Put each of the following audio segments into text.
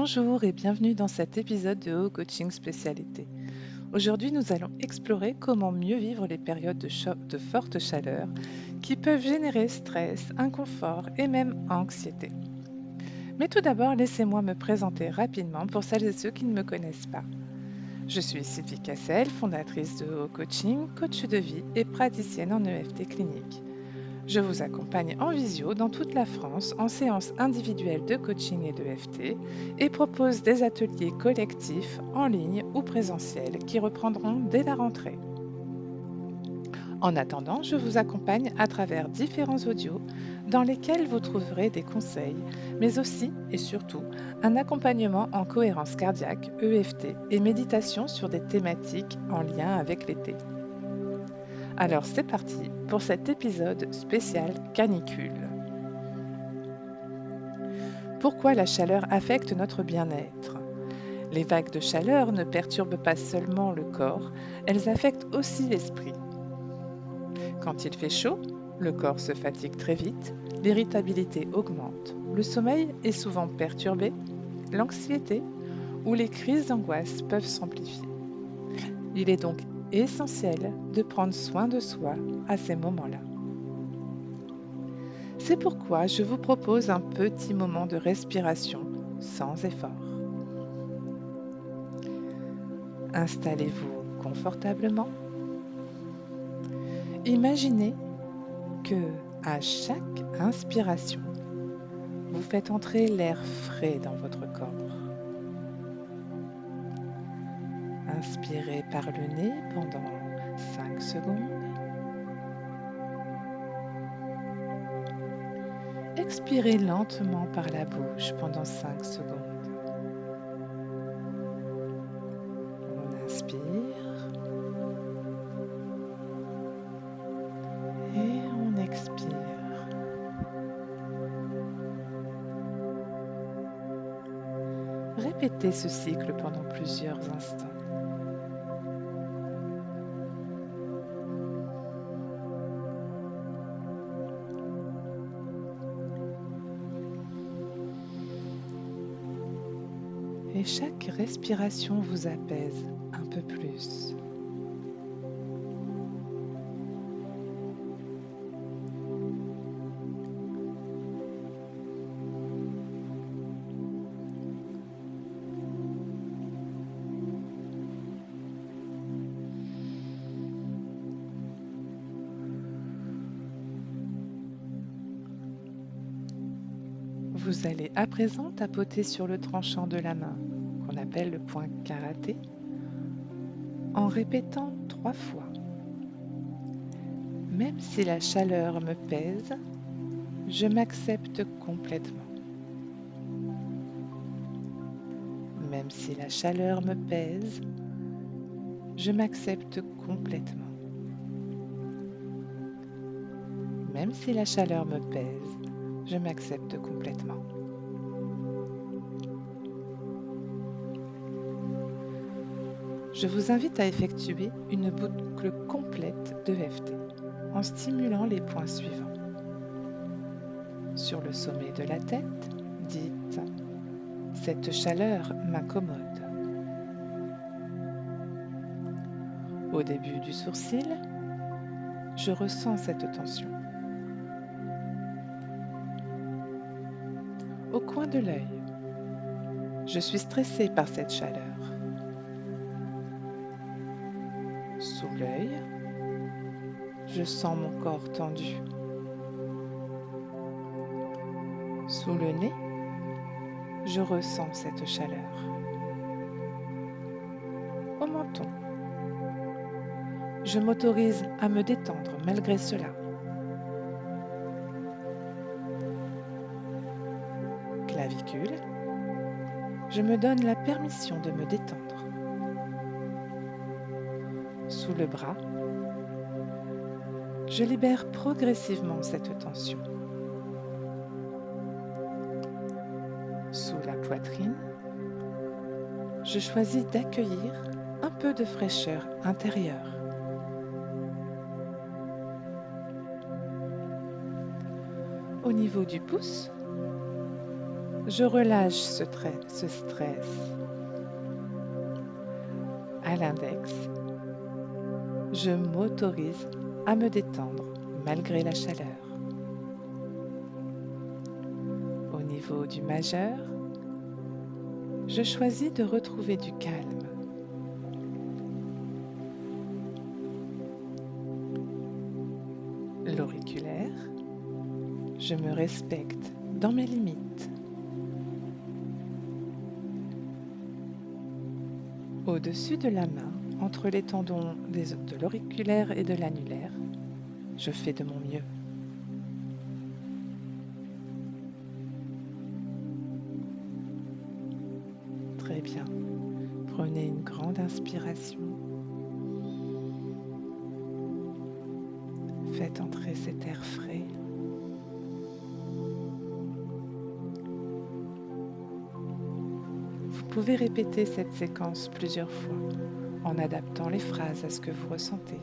Bonjour et bienvenue dans cet épisode de Haut Coaching Spécialité. Aujourd'hui, nous allons explorer comment mieux vivre les périodes de forte chaleur qui peuvent générer stress, inconfort et même anxiété. Mais tout d'abord, laissez-moi me présenter rapidement pour celles et ceux qui ne me connaissent pas. Je suis Sylvie Cassel, fondatrice de Haut Coaching, coach de vie et praticienne en EFT clinique. Je vous accompagne en visio dans toute la France en séances individuelles de coaching et d'EFT et propose des ateliers collectifs en ligne ou présentiels qui reprendront dès la rentrée. En attendant, je vous accompagne à travers différents audios dans lesquels vous trouverez des conseils, mais aussi et surtout un accompagnement en cohérence cardiaque, EFT et méditation sur des thématiques en lien avec l'été. Alors c'est parti pour cet épisode spécial canicule. Pourquoi la chaleur affecte notre bien-être ? Les vagues de chaleur ne perturbent pas seulement le corps, elles affectent aussi l'esprit. Quand il fait chaud, le corps se fatigue très vite, l'irritabilité augmente, le sommeil est souvent perturbé, l'anxiété ou les crises d'angoisse peuvent s'amplifier. Il est donc essentiel de prendre soin de soi à ces moments-là. C'est pourquoi je vous propose un petit moment de respiration sans effort. Installez-vous confortablement. Imaginez que, à chaque inspiration, vous faites entrer l'air frais dans votre corps. Inspirez par le nez pendant 5 secondes. Expirez lentement par la bouche pendant 5 secondes. On inspire et on expire. Répétez ce cycle pendant plusieurs instants. Et chaque respiration vous apaise un peu plus. Vous allez à présent tapoter sur le tranchant de la main, qu'on appelle le point karaté, en répétant 3 fois. Même si la chaleur me pèse, je m'accepte complètement. Même si la chaleur me pèse, je m'accepte complètement. Même si la chaleur me pèse, je m'accepte complètement. Je vous invite à effectuer une boucle complète d'EFT en stimulant les points suivants. Sur le sommet de la tête, dites « Cette chaleur m'incommode ». Au début du sourcil, je ressens cette tension. Au coin de l'œil, je suis stressée par cette chaleur. Sous l'œil, je sens mon corps tendu. Sous le nez, je ressens cette chaleur. Au menton, je m'autorise à me détendre malgré cela. Clavicule, je me donne la permission de me détendre. Sous le bras, je libère progressivement cette tension. Sous la poitrine, je choisis d'accueillir un peu de fraîcheur intérieure. Au niveau du pouce, je relâche ce stress. À l'index, je m'autorise à me détendre malgré la chaleur. Au niveau du majeur, je choisis de retrouver du calme. L'auriculaire, je me respecte dans mes limites. Au-dessus de la main, entre les tendons de l'auriculaire et de l'annulaire, je fais de mon mieux. Très bien. Prenez une grande inspiration. Faites entrer cet air frais. Vous pouvez répéter cette séquence plusieurs fois en adaptant les phrases à ce que vous ressentez.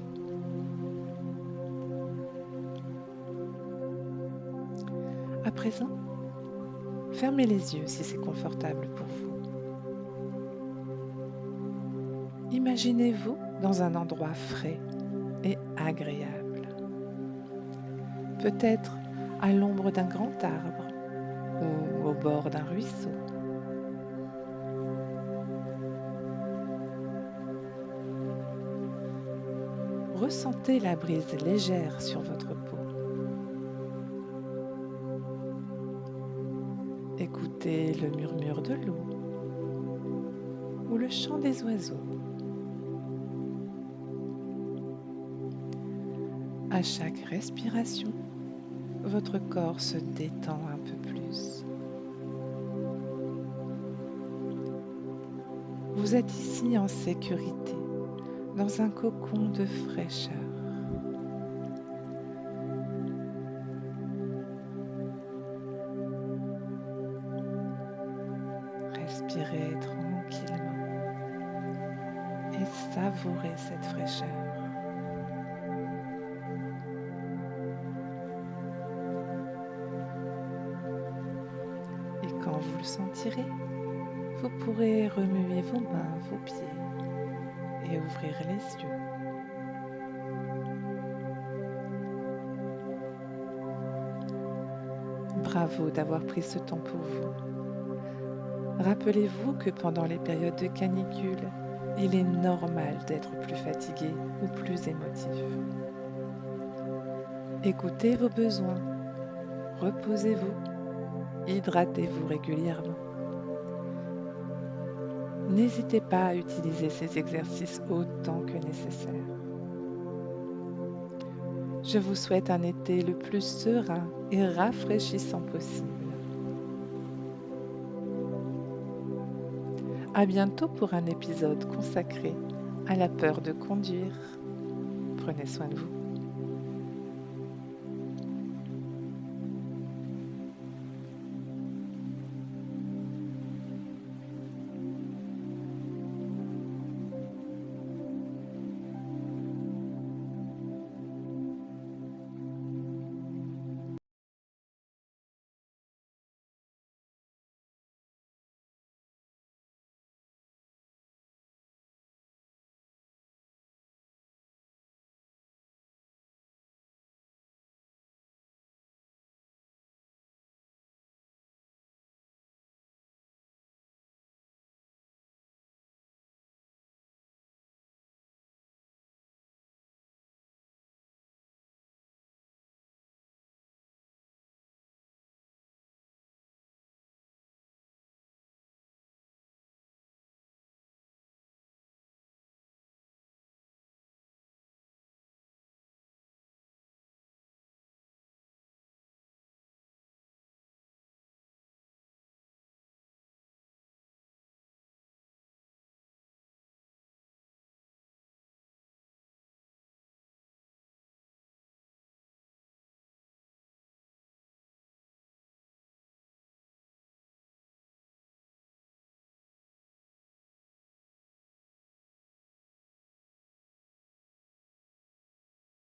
À présent, fermez les yeux si c'est confortable pour vous. Imaginez-vous dans un endroit frais et agréable. Peut-être à l'ombre d'un grand arbre ou au bord d'un ruisseau. Ressentez la brise légère sur votre peau. Écoutez le murmure de l'eau ou le chant des oiseaux. À chaque respiration, votre corps se détend un peu plus. Vous êtes ici en sécurité, dans un cocon de fraîcheur. Respirez tranquillement et savourez cette fraîcheur. Et quand vous le sentirez, vous pourrez remuer vos mains, vos pieds et ouvrir les yeux. Bravo d'avoir pris ce temps pour vous. Rappelez-vous que pendant les périodes de canicule, il est normal d'être plus fatigué ou plus émotif. Écoutez vos besoins, reposez-vous, hydratez-vous régulièrement. N'hésitez pas à utiliser ces exercices autant que nécessaire. Je vous souhaite un été le plus serein et rafraîchissant possible. À bientôt pour un épisode consacré à la peur de conduire. Prenez soin de vous.